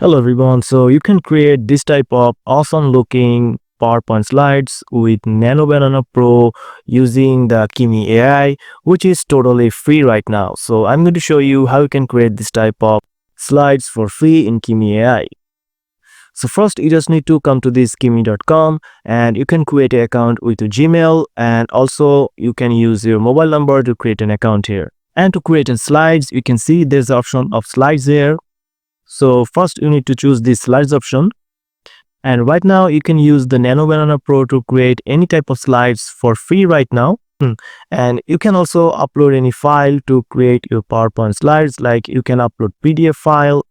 Hello everyone, so you can create this type of awesome looking PowerPoint slides with Nano Banana Pro using the Kimi AI, which is totally free right now. So I'm going to show you how you can create this type of slides for free in Kimi AI. So first you just need to come to this kimi.com and you can create an account with your Gmail, and also you can use your mobile number to create an account here. And to create a slides, you can see there's the option of slides here. So first you need to choose this slides option, and right now you can use the Nano Banana Pro to create any type of slides for free right now. And you can also upload any file to create your PowerPoint slides, like you can upload PDF file,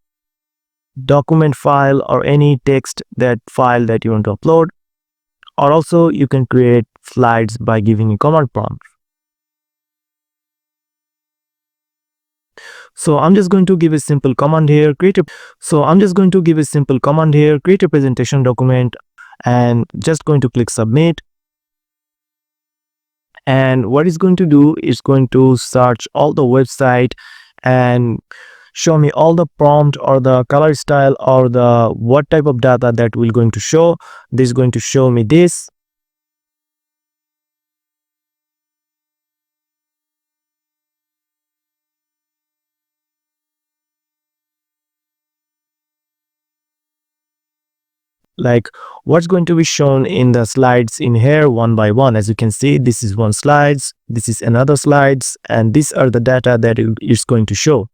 document file, or any text that file that you want to upload, or also you can create slides by giving a command prompt. So I'm just going to give a simple command here, create a presentation document, and just going to click submit. And what it's going to do is going to search all the website and show me all the prompt or the color style or the what type of data that we're going to show. This is going to show me this. Like what's going to be shown in the slides in here one by one. As you can see, this is one slides, this is another slides, and these are the data that it's going to show.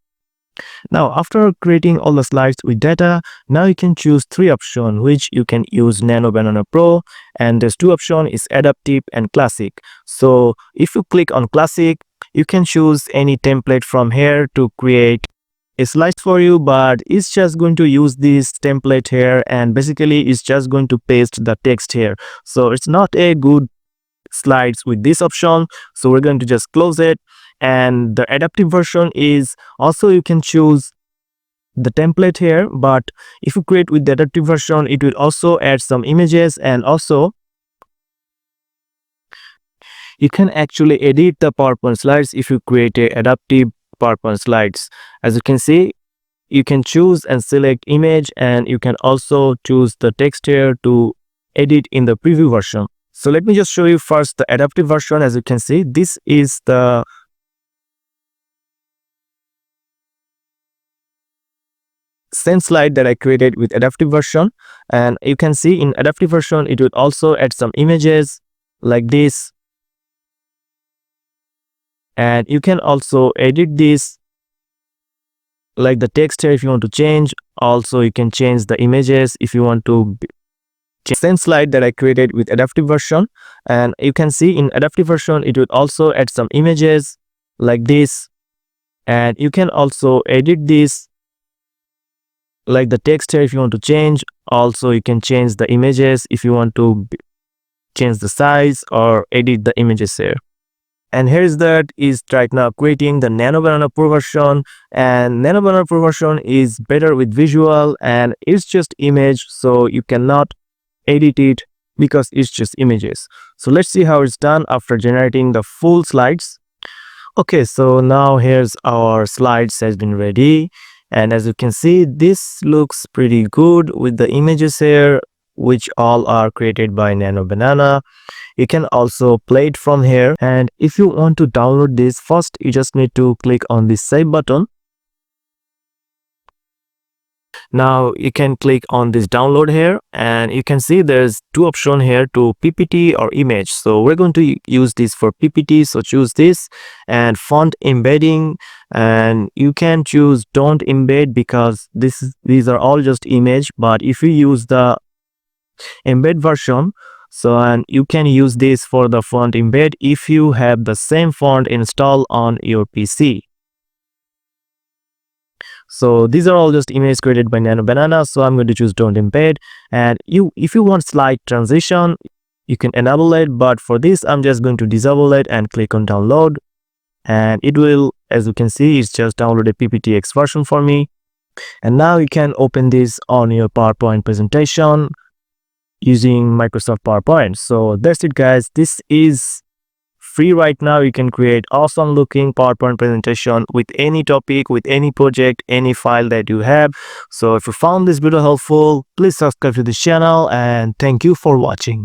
Now after creating all the slides with data, now you can choose three options which you can use Nano Banana Pro, and there's two options is adaptive and classic. So if you click on classic, you can choose any template from here to create a slide for you, but it's just going to use this template here, and basically it's just going to paste the text here. So it's not a good slides with this option, so we're going to just close it. And the adaptive version is also you can choose the template here, but if you create with the adaptive version, it will also add some images, and also you can actually edit the PowerPoint slides if you create a adaptive PowerPoint slides. As you can see, you can choose and select image, and you can also choose the text here to edit in the preview version. So let me just show you first the adaptive version. As you can see, this is the same slide that I created with adaptive version, and you can see in adaptive version it will also add some images like this, and you can also edit this like the text here if you want to change. Also you can change the images if you want to change. Same slide that I created with adaptive version, and you can see in adaptive version it would also add some images like this, and you can also edit this like the text here if you want to change. Also you can change the images if you want to change the size or edit the images here. And here's that is right now creating the Nano Banana Pro version, and Nano Banana Pro version is better with visual, and it's just image, so you cannot edit it because it's just images. So let's see how it's done after generating the full slides. Okay, so now here's our slides has been ready, and as you can see, this looks pretty good with the images here, which all are created by Nano Banana. You can also play it from here, and if you want to download this, first you just need to click on the save button. Now you can click on this download here, and you can see there's two options here to PPT or image. So we're going to use this for PPT, so choose this, and font embedding, and you can choose don't embed because these are all just image. But if you use the embed version, so and you can use this for the font embed if you have the same font installed on your PC. So these are all just images created by Nano Banana, so I'm going to choose don't embed. And if you want slide transition, you can enable it, but for this I'm just going to disable it and click on download, and it will, as you can see, it's just download a PPTX version for me. And now you can open this on your PowerPoint presentation using Microsoft PowerPoint. So that's it guys, this is free right now. You can create awesome looking PowerPoint presentation with any topic, with any project, any file that you have. So if you found this video helpful, please subscribe to this channel, and thank you for watching.